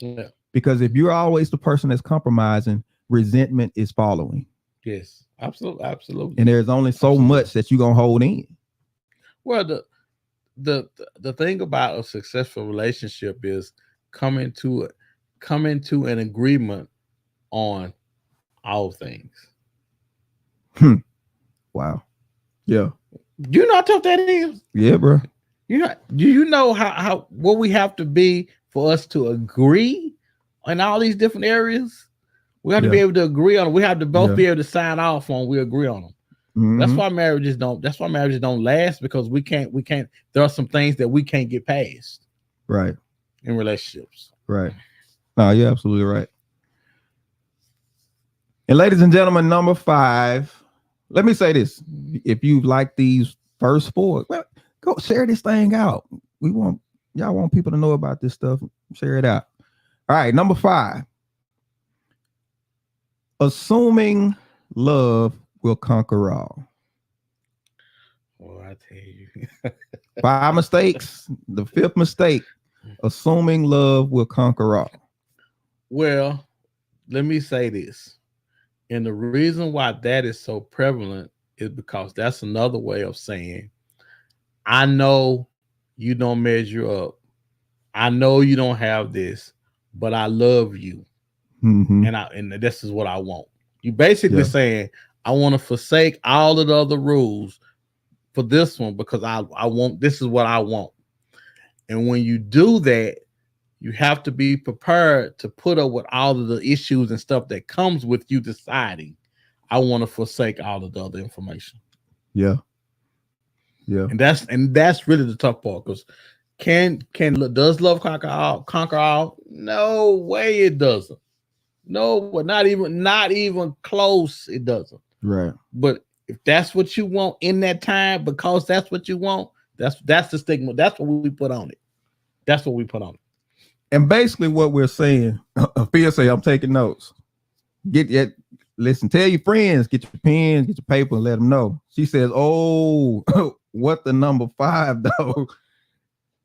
Yeah. Because if you're always the person that's compromising, resentment is following. Yes, absolutely. And there's only so much that you're gonna hold in. Well, the thing about a successful relationship is coming to an agreement on all things. Wow. Yeah. You know how tough that is? Yeah, bro. Do you know how what we have to be for us to agree in all these different areas? We have to be able to agree on it. We have to both be able to sign off on. We agree on them. That's why marriages don't last, because we can't. There are some things that we can't get past. Right. In relationships. Right. No, you're absolutely right. And ladies and gentlemen, number 5. Let me say this: if you like these first 4, well, go share this thing out. Y'all want people to know about this stuff. Share it out. All right, number 5. Assuming love will conquer all. Oh, I tell you. 5 mistakes. The 5th mistake, assuming love will conquer all. Well, let me say this. And the reason why that is so prevalent is because that's another way of saying, I know you don't measure up. I know you don't have this, but I love you. Mm-hmm. And this is what I want. You basically Yeah. saying, I want to forsake all of the other rules for this one because I want, this is what I want. And when you do that, you have to be prepared to put up with all of the issues and stuff that comes with you deciding, I want to forsake all of the other information. Yeah. Yeah. And that's really the tough part, because does love conquer all? Conquer all? No way it doesn't. No, not even close. It doesn't. Right. But if that's what you want in that time, because that's what you want, that's the stigma. That's what we put on it. That's what we put on it. And basically what we're saying, Phil say, I'm taking notes. Listen, tell your friends, get your pens, get your paper, and let them know. She says, oh, what the number 5 though?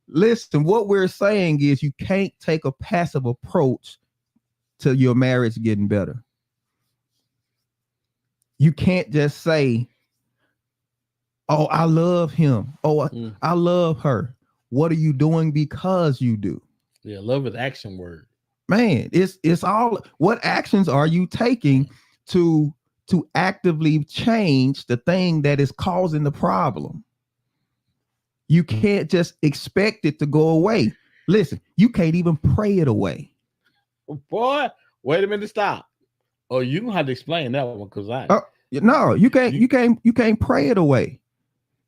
Listen, what we're saying is you can't take a passive approach to your marriage getting better. You can't just say, oh, I love him. Oh, I love her. What are you doing because you do? Yeah, love is action word. Man, it's all, what actions are you taking to actively change the thing that is causing the problem? You can't just expect it to go away. Listen, you can't even pray it away. Boy, wait a minute, stop. Oh, you gonna have to explain that one, because no, you can't pray it away.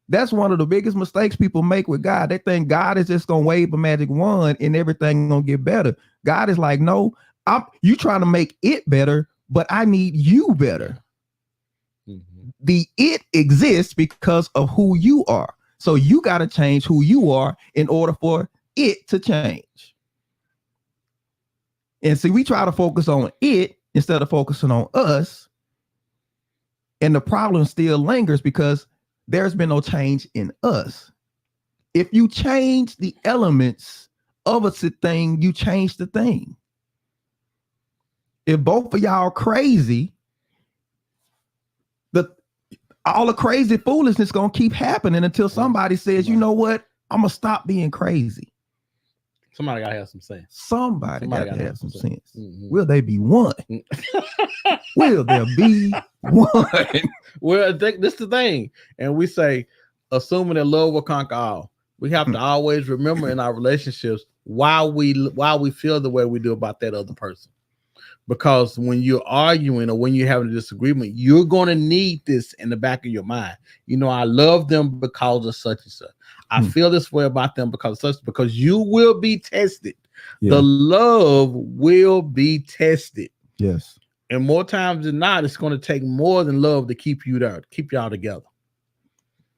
That's one of the biggest mistakes people make with God. They think God is just gonna wave a magic wand and everything gonna get better. God is like, no, you trying to make it better, but I need you better. Mm-hmm. The it exists because of who you are. So you got to change who you are in order for it to change. And see, we try to focus on it instead of focusing on us. And the problem still lingers because there's been no change in us. If you change the elements of a thing, you change the thing. If both of y'all crazy, all the crazy foolishness gonna keep happening until somebody says, you know what, I'm gonna stop being crazy. Somebody gotta have some sense. Somebody gotta have some sense. Mm-hmm. Will they be one? Will there be one? Well, this is the thing. And we say, assuming that love will conquer all. We have to always remember in our relationships why we feel the way we do about that other person. Because when you're arguing or when you're having a disagreement, you're going to need this in the back of your mind. You know, I love them because of such and such. I feel this way about them because of such, because you will be tested. Yeah. The love will be tested. Yes. And more times than not, it's going to take more than love to keep you there, keep y'all together.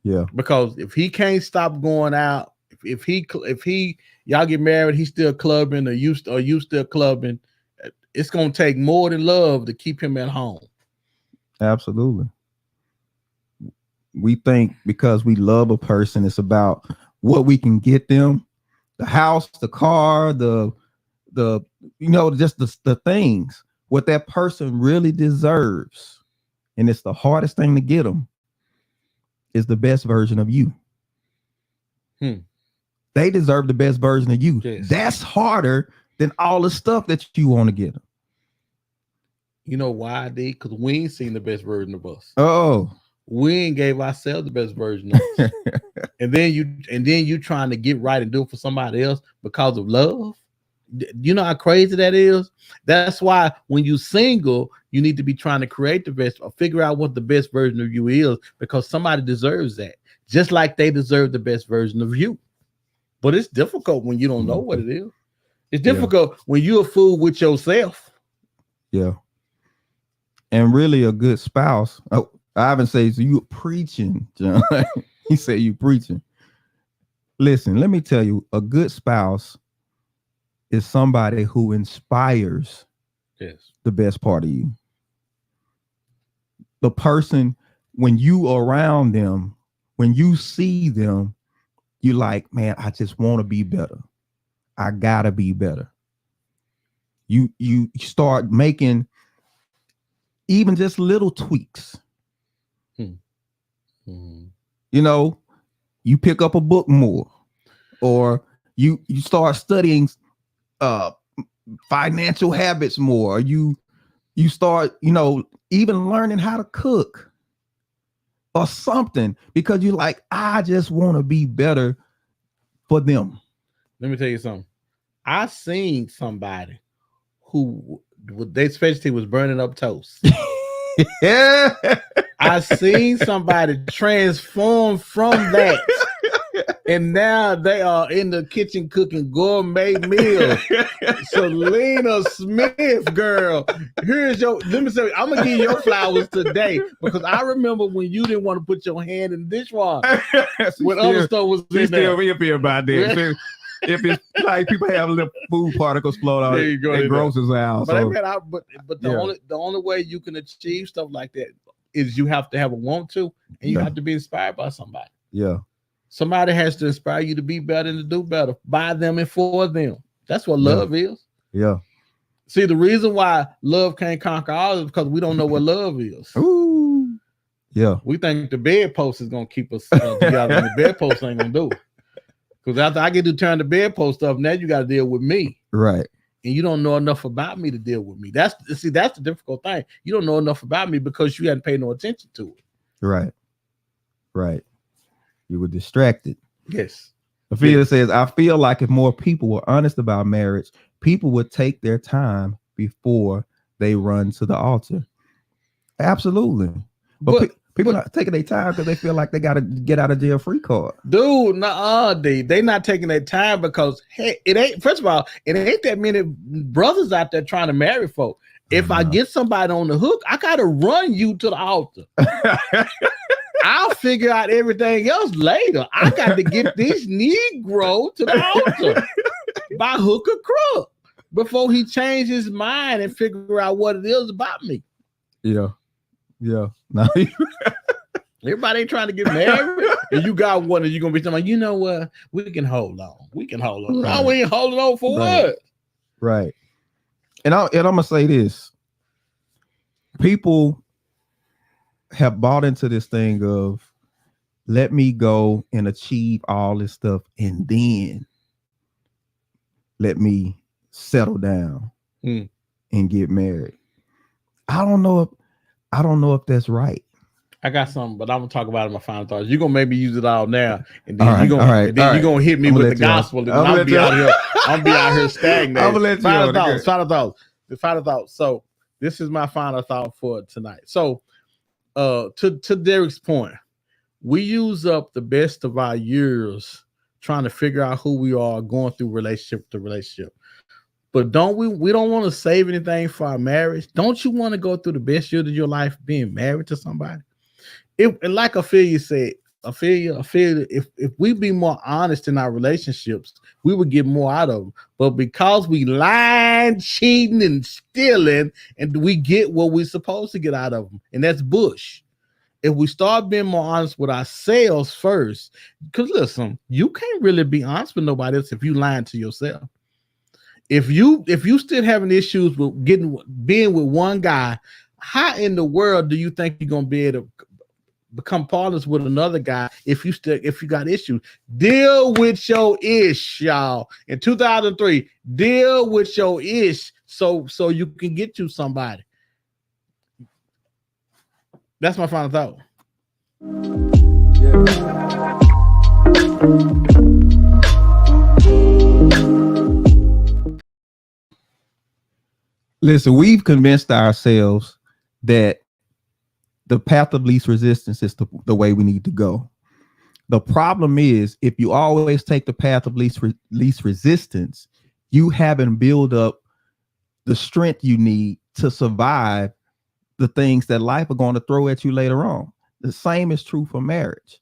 Yeah. Because if he can't stop going out, if he y'all get married, he's still clubbing, or you still clubbing, it's going to take more than love to keep him at home. Absolutely. We think because we love a person, it's about what we can get them, the house, the car, the just the things, what that person really deserves. And it's the hardest thing to get them is the best version of you. They deserve the best version of you. Yes. That's harder than all the stuff that you want to get them. You know why, D? Because we ain't seen the best version of us. Oh, we ain't gave ourselves the best version of us. and then you trying to get right and do it for somebody else because of love. You know how crazy that is? That's why when you single, you need to be trying to create the best or figure out what the best version of you is, because somebody deserves that, just like they deserve the best version of you. But it's difficult when you don't know what it is. It's difficult when you're a fool with yourself. Yeah. And really a good spouse. Oh, Ivan says, you preaching, John. He said you preaching. Listen, let me tell you, a good spouse is somebody who inspires the best part of you. The person, when you are around them, when you see them, you like, man, I just want to be better. I gotta be better. You start making even just little tweaks. You know, you pick up a book more, or you start studying financial habits more. You start, you know, even learning how to cook or something, because you like, I just want to be better for them. Let me tell you something. I seen somebody who their specialty was burning up toast. Yeah. I seen somebody transform from that, and now they are in the kitchen cooking gourmet meals. Selena Smith, girl, here's your. Let me say, I'm gonna give you your flowers today, because I remember when you didn't want to put your hand in the dishwasher when other stuff was in there. Still be about that. If it's like people have little food particles float out, it grosses out. But, so. but the only way you can achieve stuff like that is you have to have a want to, and you have to be inspired by somebody. Yeah. Somebody has to inspire you to be better and to do better by them and for them. That's what love is. Yeah. See, the reason why love can't conquer all is because we don't know what love is. Ooh. Yeah. We think the bedpost is gonna keep us together, and the bedpost ain't gonna do it. Because after I get to turn the bedpost stuff, now you got to deal with me. Right. And you don't know enough about me to deal with me. That's the difficult thing. You don't know enough about me because you hadn't paid no attention to it. Right. Right. You were distracted. Yes. Ophelia says, I feel like if more people were honest about marriage, people would take their time before they run to the altar. Absolutely. But people not taking their time because they feel like they got to get out of jail free card. Dude, they not taking their time because, hey, it ain't, first of all, it ain't that many brothers out there trying to marry folk. If I get somebody on the hook, I got to run you to the altar. I'll figure out everything else later. I got to get this Negro to the altar by hook or crook before he change his mind and figure out what it is about me. Yeah. Yeah. No. Everybody ain't trying to get married. And you got one, and you're gonna be talking, you know what? We can hold on. We can hold on. Right. No, we ain't holding on for what? Right. And I'm gonna say this. People have bought into this thing of let me go and achieve all this stuff, and then let me settle down and get married. I don't know if that's right. I got something, but I'm gonna talk about it in my final thoughts. You're gonna maybe use it all now, and then you're gonna hit me with the gospel, and I'll be out here. I'll be out here stagnated. I'm gonna let you final thoughts. So this is my final thought for tonight. So to Derek's point, we use up the best of our years trying to figure out who we are, going through relationship to relationship. But don't we don't want to save anything for our marriage? Don't you want to go through the best years of your life being married to somebody? And like Ophelia said, Ophelia, if we be more honest in our relationships, we would get more out of them. But because we lying, cheating, and stealing, and we get what we're supposed to get out of them, and that's bush. If we start being more honest with ourselves first, because listen, you can't really be honest with nobody else if you lying to yourself. If you still having issues with being with one guy, how in the world do you think you're gonna be able to become partners with another guy if you got issues? Deal with your ish, y'all. In 2003, deal with your ish so you can get you somebody. That's my final thought. Listen, we've convinced ourselves that the path of least resistance is the way we need to go. The problem is, if you always take the path of least resistance, you haven't built up the strength you need to survive the things that life are going to throw at you later on. The same is true for marriage.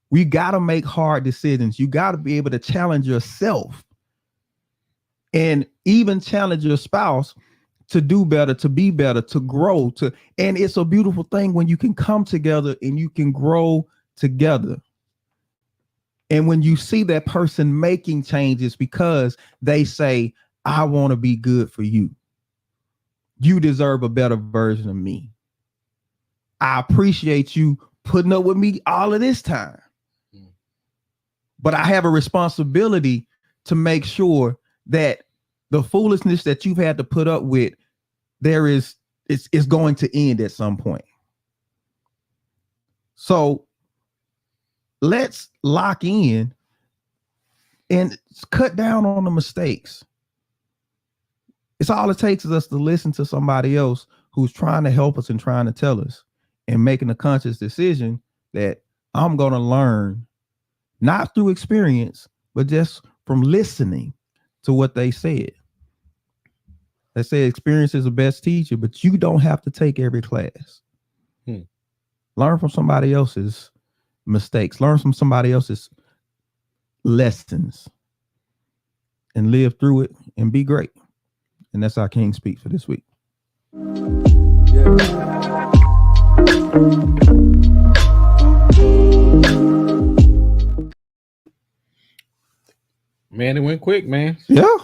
We got to make hard decisions. You got to be able to challenge yourself and even challenge your spouse to do better, to be better, to grow, and it's a beautiful thing when you can come together and you can grow together. And when you see that person making changes because they say, I want to be good for you. You deserve a better version of me. I appreciate you putting up with me all of this time. But I have a responsibility to make sure that the foolishness that you've had to put up with, it's going to end at some point. So let's lock in and cut down on the mistakes. It's all it takes is us to listen to somebody else who's trying to help us and trying to tell us, and making a conscious decision that I'm going to learn, not through experience, but just from listening to what they said. They say experience is the best teacher, but you don't have to take every class. Learn from somebody else's mistakes. Learn from somebody else's lessons and live through it and be great. And that's our King Speak for this week. Man, it went quick, man. Yeah.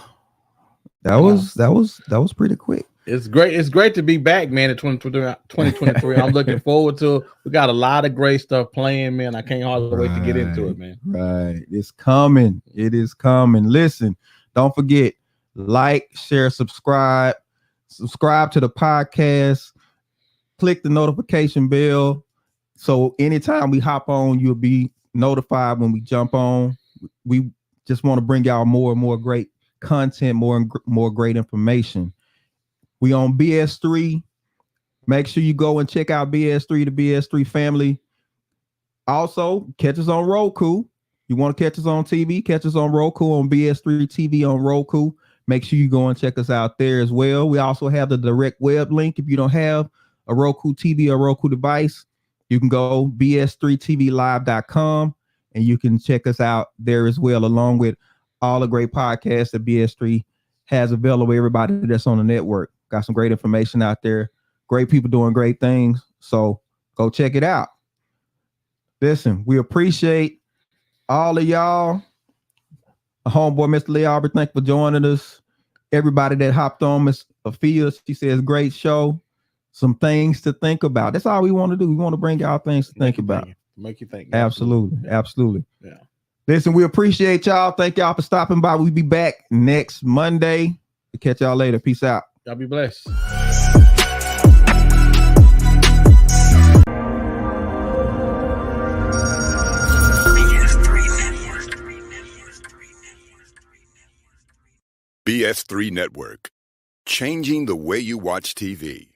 That was pretty quick. It's great. It's great to be back, man, in 2023. I'm looking forward to it. We got a lot of great stuff playing, man. I can't hardly wait to get into it, man. Right. It's coming. It is coming. Listen, don't forget, like, share, subscribe to the podcast, click the notification bell. So anytime we hop on, you'll be notified when we jump on. We just want to bring y'all more and more great content, more and more great information. We on BS3. Make sure you go and check out BS3, the BS3 family. Also, catch us on Roku. You want to catch us on TV? Catch us on Roku, on BS3 TV on Roku. Make sure you go and check us out there as well. We also have the direct web link. If you don't have a Roku TV or Roku device, you can go bs3tvlive.com and you can check us out there as well, along with all the great podcasts that BS3 has available. Everybody that's on the network got some great information out there. Great people doing great things. So go check it out. Listen, we appreciate all of y'all. Homeboy, Mr. Lee Albert, thank you for joining us. Everybody that hopped on, Miss Afia, she says, great show. Some things to think about. That's all we want to do. We want to bring y'all things to think about. Make you think. Absolutely. Yeah. Listen, we appreciate y'all. Thank y'all for stopping by. We'll be back next Monday. We'll catch y'all later. Peace out. Y'all be blessed. BS3 Network, changing the way you watch TV.